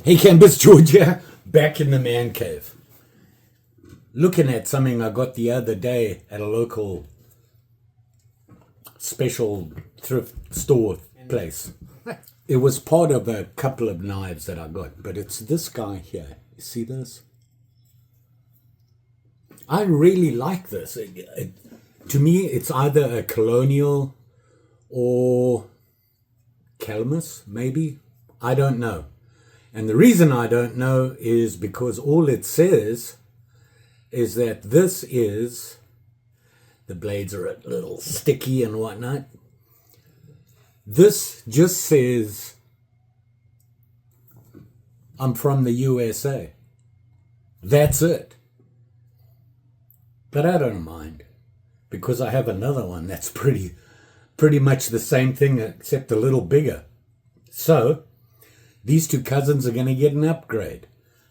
Hey Campus Georgia, back in the man cave. Looking at something I got the other day at a local special thrift store place. It was part of a couple of knives that I got, but it's this guy here. You see this? I really like this. To me, it's either a Colonial or Calamus, maybe. I don't know. And the reason I don't know is because all it says is that this is, the blades are a little sticky and whatnot. This just says, I'm from the USA. That's it. But I don't mind, because I have another one that's pretty much the same thing except a little bigger. So these two cousins are going to get an upgrade.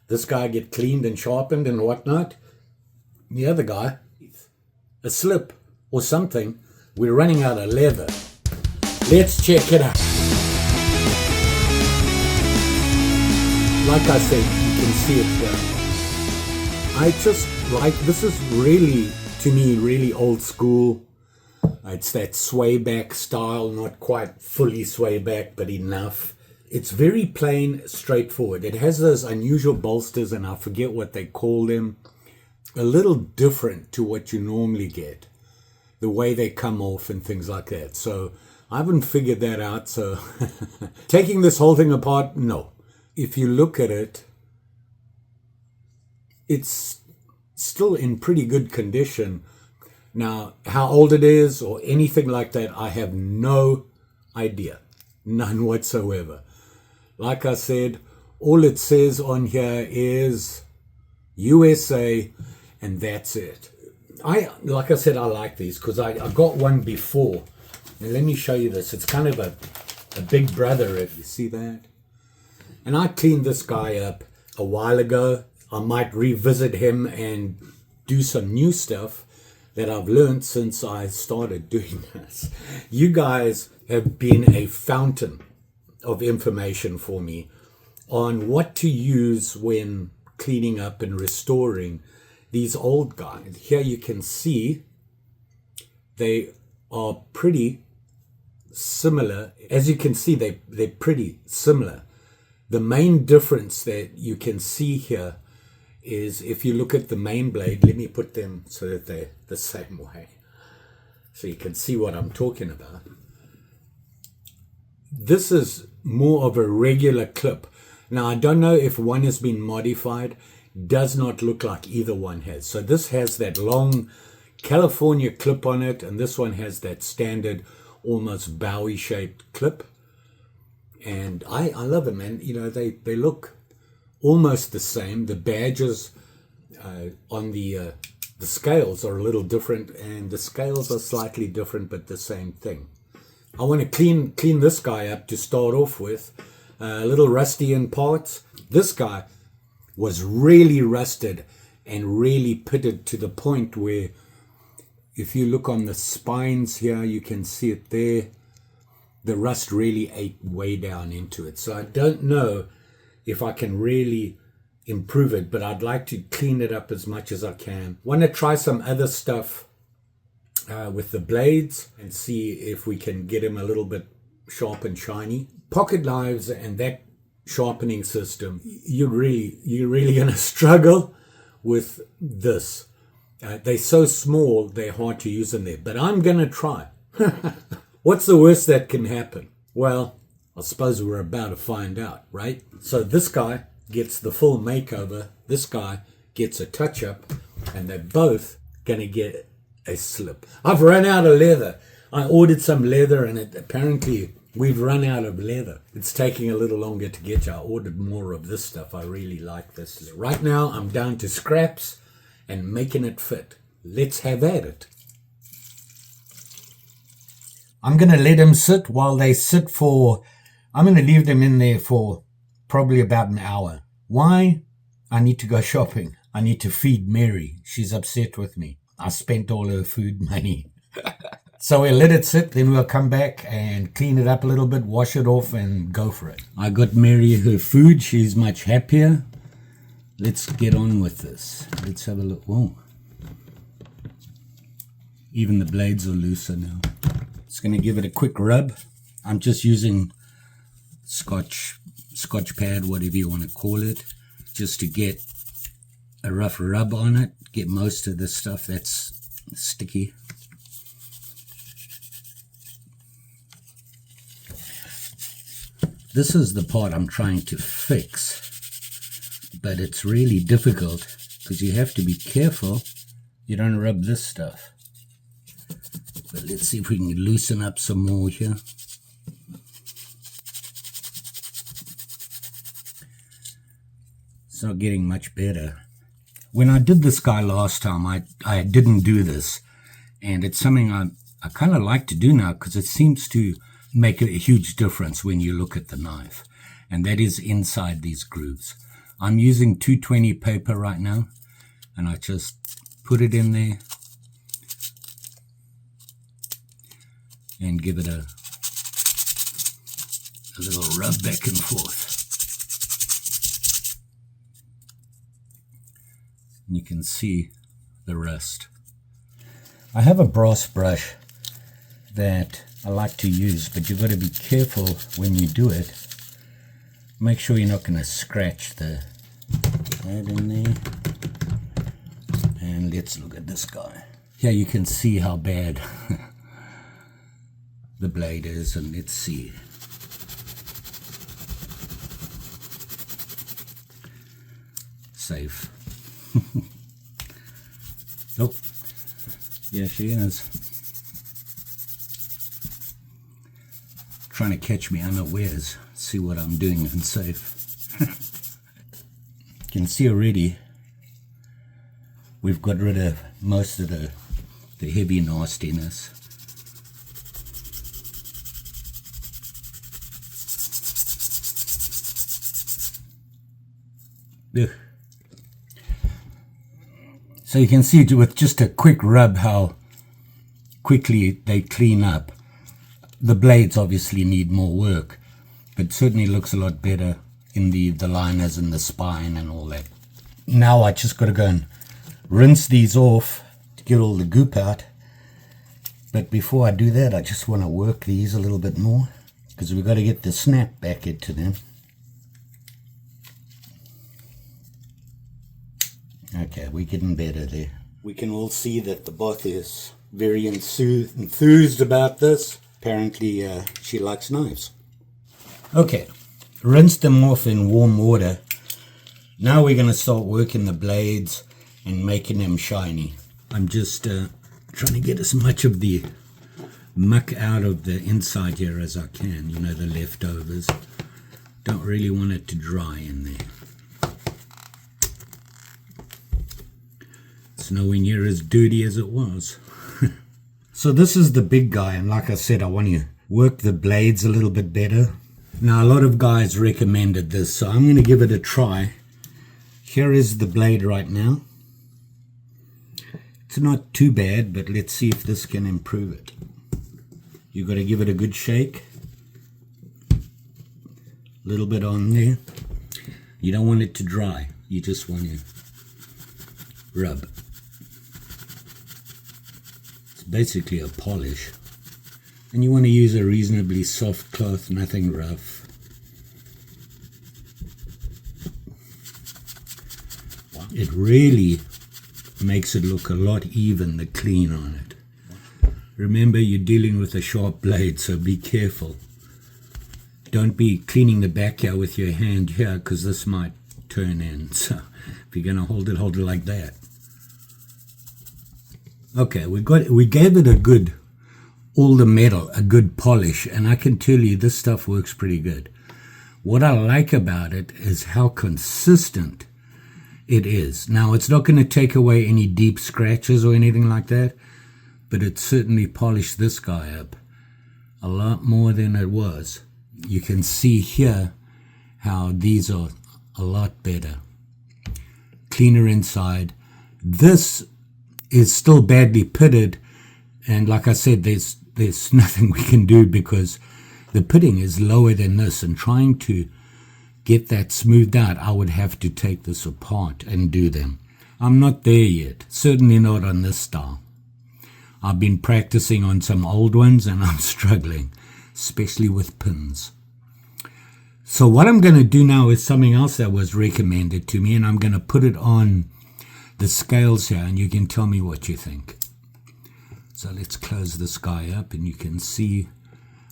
This guy get cleaned and sharpened and whatnot. The other guy, a slip or something. We're running out of leather. Let's check it out. Like I said, you can see it here. I just like, this is really, to me, really old school. It's that sway back style, not quite fully sway back, but enough. It's very plain, straightforward. It has those unusual bolsters, and I forget what they call them. A little different to what you normally get. The way they come off and things like that. So I haven't figured that out. So taking this whole thing apart, no. If you look at it, it's still in pretty good condition. Now, how old it is or anything like that, I have no idea. None whatsoever. Like I said, all it says on here is USA, and that's it. Like I said, I like these because I got one before. And let me show you this. It's kind of a big brother, if you see that. And I cleaned this guy up a while ago. I might revisit him and do some new stuff that I've learned since I started doing this. You guys have been a fountain of information for me on what to use when cleaning up and restoring these old guys. Here you can see they are pretty similar. As you can see, they're pretty similar. The main difference that you can see here is if you look at the main blade, let me put them so that they're the same way so you can see what I'm talking about. This is more of a regular clip. Now, I don't know if one has been modified. Does not look like either one has. So this has that long California clip on it, and this one has that standard almost Bowie shaped clip. And I love them, and you know, they look almost the same. The badges on the scales are a little different, and the scales are slightly different, but the same thing. I want to clean this guy up to start off with. A little rusty in parts. This guy was really rusted and really pitted to the point where if you look on the spines here, you can see it there. The rust really ate way down into it. So I don't know if I can really improve it, but I'd like to clean it up as much as I can. Want to try some other stuff with the blades and see if we can get them a little bit sharp and shiny. Pocket knives and that sharpening system, you're really going to struggle with this. They're so small, they're hard to use in there, but I'm going to try. What's the worst that can happen? Well, I suppose we're about to find out, right? So this guy gets the full makeover, this guy gets a touch-up, and they're both going to get a slip. I've run out of leather. I ordered some leather, and apparently we've run out of leather. It's taking a little longer to get you. I ordered more of this stuff. I really like this. Right now, I'm down to scraps and making it fit. Let's have at it. I'm going to let them sit while they sit for, I'm going to leave them in there for probably about an hour. Why? I need to go shopping. I need to feed Mary. She's upset with me. I spent all her food money. So we'll let it sit, then we'll come back and clean it up a little bit, wash it off and go for it. I got Mary her food. She's much happier. Let's get on with this. Let's have a look. Whoa. Even the blades are looser now. Just going to give it a quick rub. I'm just using scotch pad, whatever you want to call it, just to get a rough rub on it, get most of the stuff that's sticky. This is the part I'm trying to fix, but it's really difficult because you have to be careful you don't rub this stuff. But let's see if we can loosen up some more here. It's not getting much better. When I did this guy last time, I didn't do this, and it's something I kind of like to do now because it seems to make a huge difference when you look at the knife, and that is inside these grooves. I'm using 220 paper right now, and I just put it in there and give it a little rub back and forth. And you can see the rust. I have a brass brush that I like to use, but you've got to be careful when you do it. Make sure you're not going to scratch that in there. And let's look at this guy. Here you can see how bad the blade is, and let's see. Safe. Oh, yeah, she is. Trying to catch me unawares, see what I'm doing unsafe. You can see already we've got rid of most of the heavy nastiness. Ugh. So you can see with just a quick rub how quickly they clean up. The blades obviously need more work, but certainly looks a lot better in the liners and the spine and all that. Now I just got to go and rinse these off to get all the goop out. But before I do that, I just want to work these a little bit more because we've got to get the snap back into them. Okay, we're getting better there. We can all see that the bot is very enthused about this. Apparently she likes knives. Okay, rinse them off in warm water. Now we're going to start working the blades and making them shiny. I'm just trying to get as much of the muck out of the inside here as I can, you know, the leftovers. Don't really want it to dry in there. It's nowhere near as dirty as it was. So this is the big guy, and like I said, I want to work the blades a little bit better. Now a lot of guys recommended this, so I'm going to give it a try. Here is the blade right now. It's not too bad, but let's see if this can improve it. You've got to give it a good shake. A little bit on there. You don't want it to dry. You just want to rub. It's basically a polish. And you want to use a reasonably soft cloth, nothing rough. It really makes it look a lot even, the clean on it. Remember, you're dealing with a sharp blade, so be careful. Don't be cleaning the back here with your hand here, because this might turn in. So if you're going to hold it like that. Okay, we gave it a good, all the metal, a good polish, and I can tell you this stuff works pretty good. What I like about it is how consistent it is. Now, it's not going to take away any deep scratches or anything like that, but it certainly polished this guy up a lot more than it was. You can see here how these are a lot better. Cleaner inside. This is still badly pitted, And like I said, there's nothing we can do because the pitting is lower than this, and trying to get that smoothed out, I would have to take this apart and do them. I'm not there yet, certainly not on this style. I've been practicing on some old ones and I'm struggling, especially with pins. So what I'm going to do now is something else that was recommended to me, and I'm going to put it on the scales here and you can tell me what you think. So let's close this guy up and you can see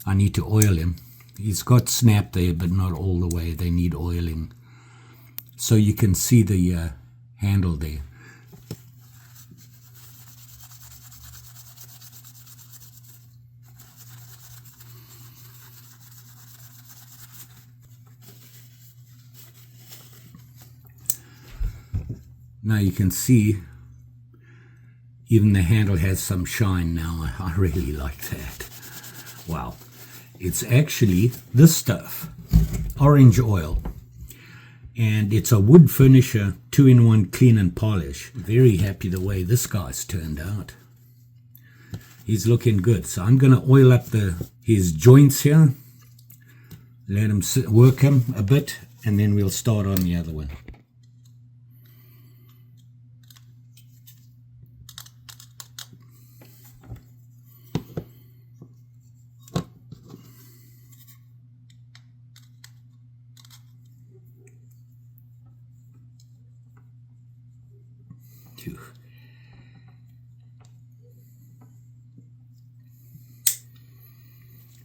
I need to oil him. He's got snap there, but not all the way. They need oiling. So you can see the handle there. Now you can see even the handle has some shine now. I really like that. Wow. It's actually this stuff, orange oil. And it's a wood finisher 2-in-1 clean and polish. Very happy the way this guy's turned out. He's looking good. So I'm going to oil up his joints here. Let him work him a bit, and then we'll start on the other one.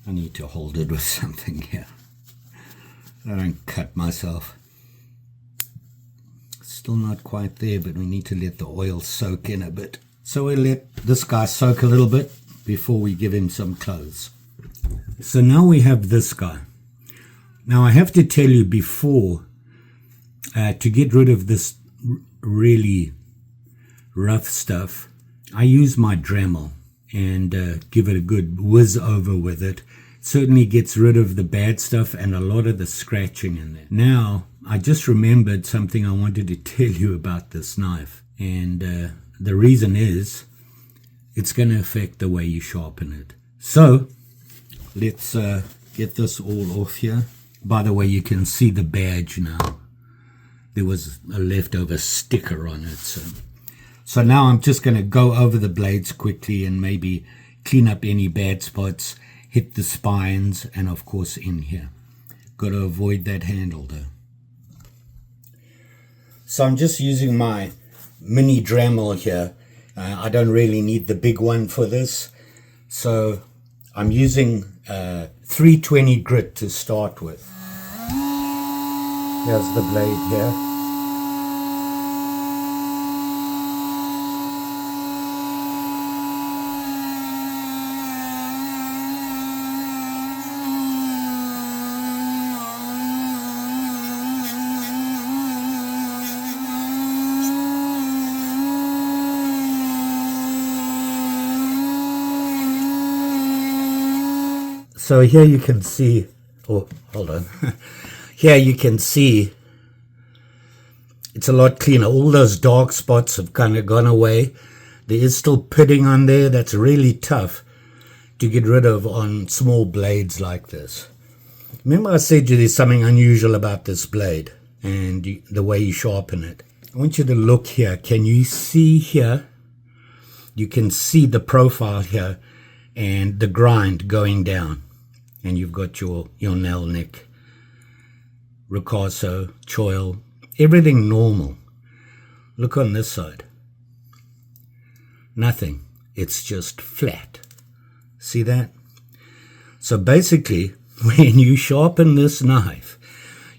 I need to hold it with something here. I don't cut myself. Still not quite there, but we need to let the oil soak in a bit. So we'll let this guy soak a little bit before we give him some clothes. So now we have this guy. Now I have to tell you before, to get rid of this really rough stuff, I use my Dremel and give it a good whiz over with it. Certainly gets rid of the bad stuff and a lot of the scratching in there. Now, I just remembered something I wanted to tell you about this knife. And the reason is, it's going to affect the way you sharpen it. So, let's get this all off here. By the way, you can see the badge now. There was a leftover sticker on it. So now I'm just going to go over the blades quickly and maybe clean up any bad spots, hit the spines, and of course in here. Got to avoid that handle though. So I'm just using my mini Dremel here. I don't really need the big one for this. So I'm using 320 grit to start with. Here's the blade here. So here you can see, oh, hold on. Here you can see it's a lot cleaner. All those dark spots have kind of gone away. There is still pitting on there. That's really tough to get rid of on small blades like this. Remember I said to you there's something unusual about this blade and the way you sharpen it. I want you to look here. Can you see here? You can see the profile here and the grind going down. And you've got your nail nick, ricasso, choil, everything normal. Look on this side. Nothing. It's just flat. See that? So basically, when you sharpen this knife,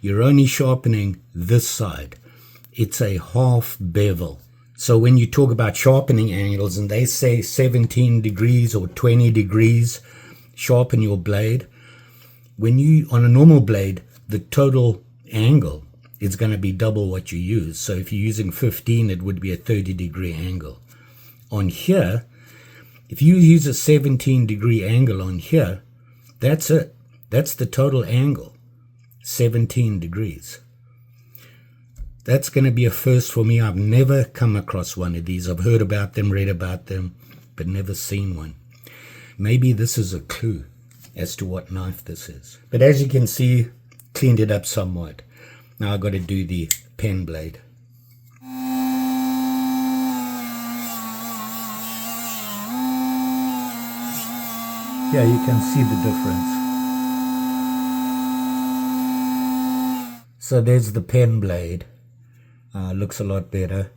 you're only sharpening this side. It's a half bevel. So when you talk about sharpening angles and they say 17 degrees or 20 degrees, sharpen your blade. When you, on a normal blade, the total angle is going to be double what you use. So if you're using 15, it would be a 30-degree angle. On here, if you use a 17-degree angle on here, that's it. That's the total angle, 17 degrees. That's going to be a first for me. I've never come across one of these. I've heard about them, read about them, but never seen one. Maybe this is a clue as to what knife this is. But as you can see, cleaned it up somewhat. Now I've got to do the pen blade. Yeah, you can see the difference. So there's the pen blade. Looks a lot better.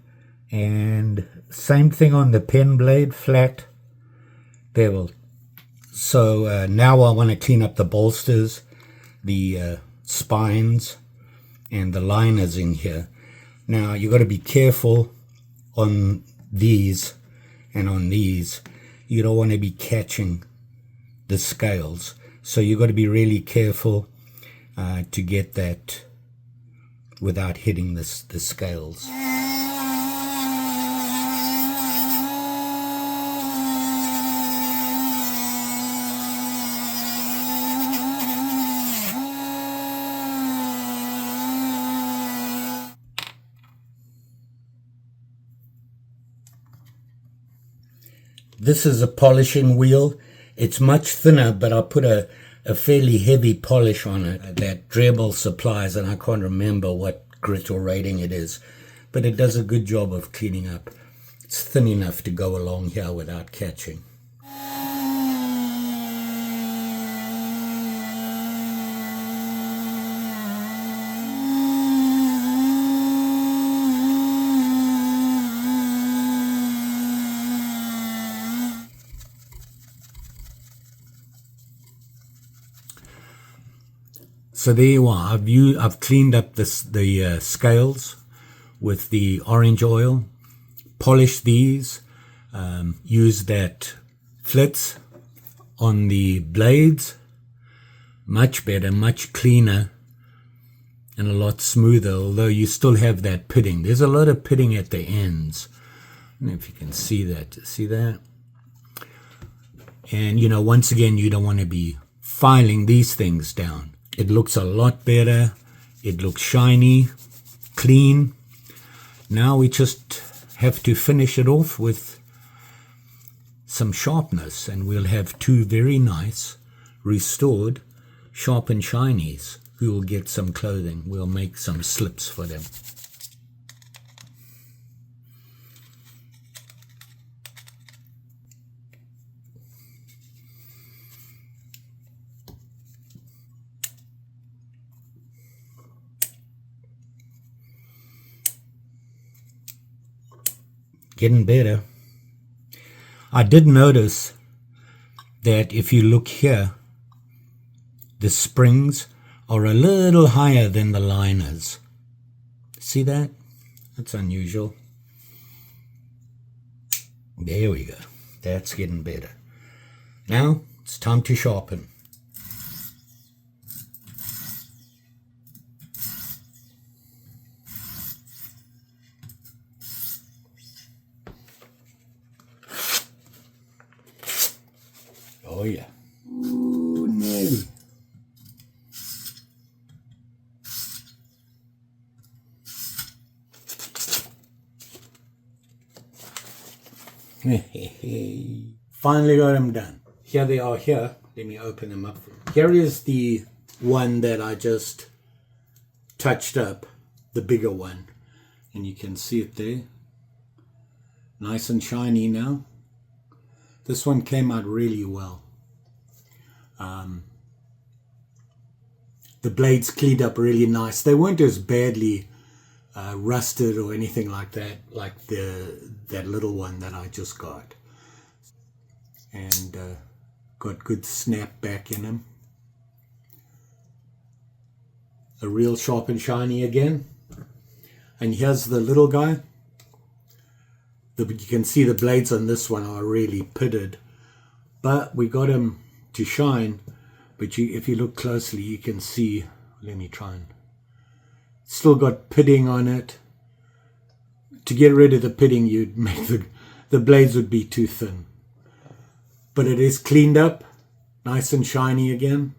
And same thing on the pen blade, flat bevel. So now I want to clean up the bolsters, the spines, and the liners in here. Now you got to be careful on these and on these. You don't want to be catching the scales. So you got to be really careful to get that without hitting the scales. This is a polishing wheel. It's much thinner, but I put a fairly heavy polish on it that Faribault supplies, and I can't remember what grit or rating it is, but it does a good job of cleaning up. It's thin enough to go along here without catching. So there you are. I've cleaned up the scales with the orange oil, polished these, used that flitz on the blades. Much better, much cleaner, and a lot smoother, although you still have that pitting. There's a lot of pitting at the ends. I don't know if you can see that. See that? And, you know, once again, you don't want to be filing these things down. It looks a lot better. It looks shiny, clean. Now we just have to finish it off with some sharpness, and we'll have two very nice, restored, sharp and shinies who will get some clothing. We'll make some slips for them. Getting better. I did notice that if you look here, the springs are a little higher than the liners. See that? That's unusual. There we go. That's getting better. Now it's time to sharpen. Oh yeah. Ooh, no. Finally got them done. Here they are here. Let me open them up. Here is the one that I just touched up, the bigger one. And you can see it there. Nice and shiny now. This one came out really well. The blades cleaned up really nice. They weren't as badly rusted or anything like that, like that little one that I just got. And got good snap back in them. A real sharp and shiny again. And here's the little guy. You can see the blades on this one are really pitted, but we got him to shine. But if you look closely, you can see, let me try and, still got pitting on it. To get rid of the pitting, you'd make the blades would be too thin. But it is cleaned up, nice and shiny again.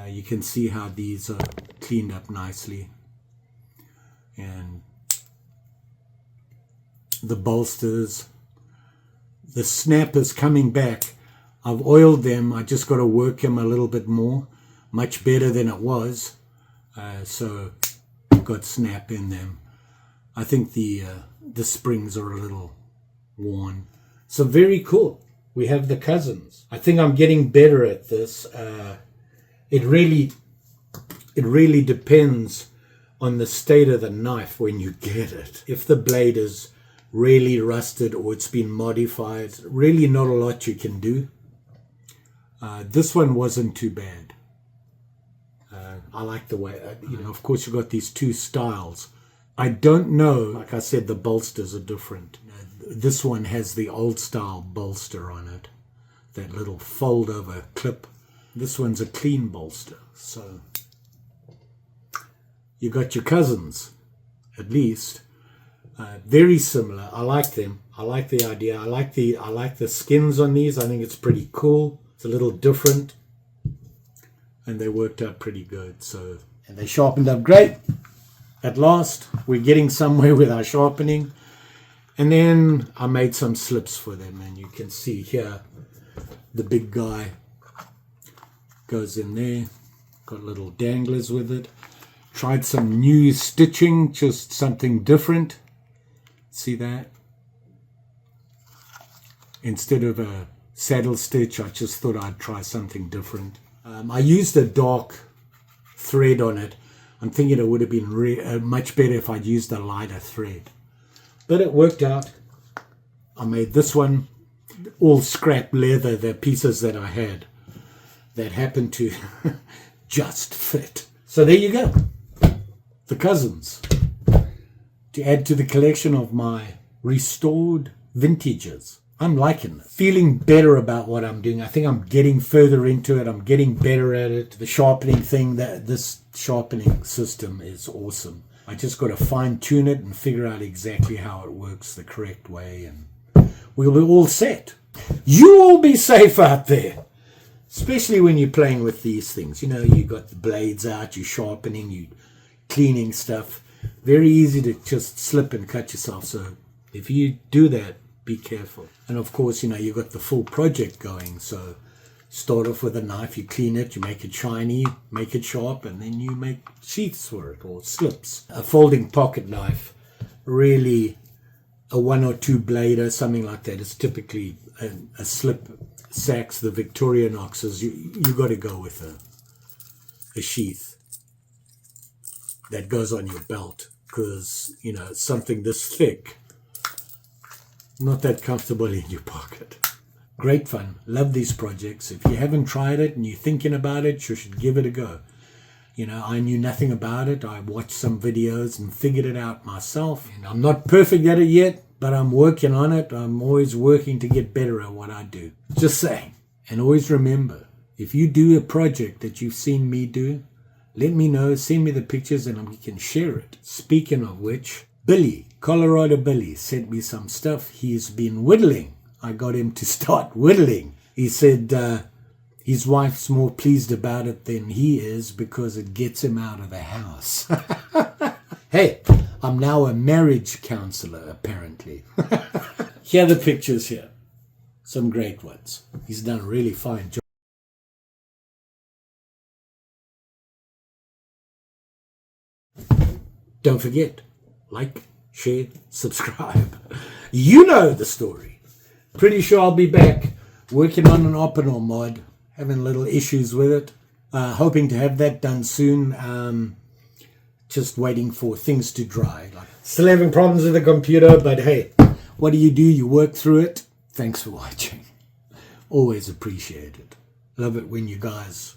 You can see how these are cleaned up nicely. And the bolsters, the snap is coming back. I've oiled them. I just got to work them a little bit more. Much better than it was. So I've got snap in them. I think the springs are a little worn. So very cool. We have the cousins. I think I'm getting better at this. It really depends on the state of the knife when you get it. If the blade is really rusted or it's been modified, really not a lot you can do. This one wasn't too bad. I like the way, of course you've got these two styles. I don't know, like I said, the bolsters are different. This one has the old style bolster on it, that little fold over clip. This one's a clean bolster. So you got your cousins, at least. Very similar. I like them. I like the idea. I like the skins on these. I think it's pretty cool. It's a little different, and they worked out pretty good. So, and they sharpened up great. At last, we're getting somewhere with our sharpening. And then I made some slips for them, and you can see here the big guy goes in there. Got little danglers with it. Tried some new stitching, just something different. See that? Instead of a saddle stitch, I just thought I'd try something different. I used a dark thread on it. I'm thinking it would have been much better if I'd used a lighter thread. But it worked out. I made this one all scrap leather, the pieces that I had that happened to just fit. So there you go. The cousins. To add to the collection of my restored vintages. I'm liking it. Feeling better about what I'm doing. I think I'm getting further into it. I'm getting better at it. The sharpening thing, this sharpening system is awesome. I just got to fine tune it and figure out exactly how it works the correct way, and we'll be all set. You all be safe out there, especially when you're playing with these things. You got the blades out, you're sharpening, you're cleaning stuff. Very easy to just slip and cut yourself. So if you do that, be careful. And of course, you've got the full project going. So start off with a knife, you clean it, you make it shiny, make it sharp, and then you make sheaths for it, or slips. A folding pocket knife, really a 1 or 2 blade or something like that is typically a slip. Sacks, the Victorinoxes, you got to go with a sheath that goes on your belt, because something this thick, not that comfortable in your pocket. Great fun. Love these projects. If you haven't tried it and you're thinking about it, you should give it a go. I knew nothing about it. I watched some videos and figured it out myself. And I'm not perfect at it yet, but I'm working on it. I'm always working to get better at what I do. Just saying. And always remember, if you do a project that you've seen me do, let me know, send me the pictures, and we can share it. Speaking of which, Billy, Colorado Billy, sent me some stuff. He's been whittling. I got him to start whittling. He said his wife's more pleased about it than he is because it gets him out of the house. Hey, I'm now a marriage counselor, apparently. Here are the pictures here. Some great ones. He's done a really fine job. Don't forget, like, share, subscribe. You know the story. Pretty sure I'll be back working on an Opinel mod, having little issues with it. Hoping to have that done soon. Just waiting for things to dry. Still having problems with the computer, but hey, what do? You work through it. Thanks for watching. Always appreciate it. Love it when you guys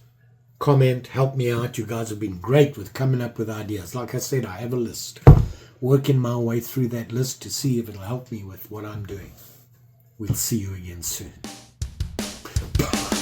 comment, help me out. You guys have been great with coming up with ideas. Like I said, I have a list. Working my way through that list to see if it'll help me with what I'm doing. We'll see you again soon. Bye.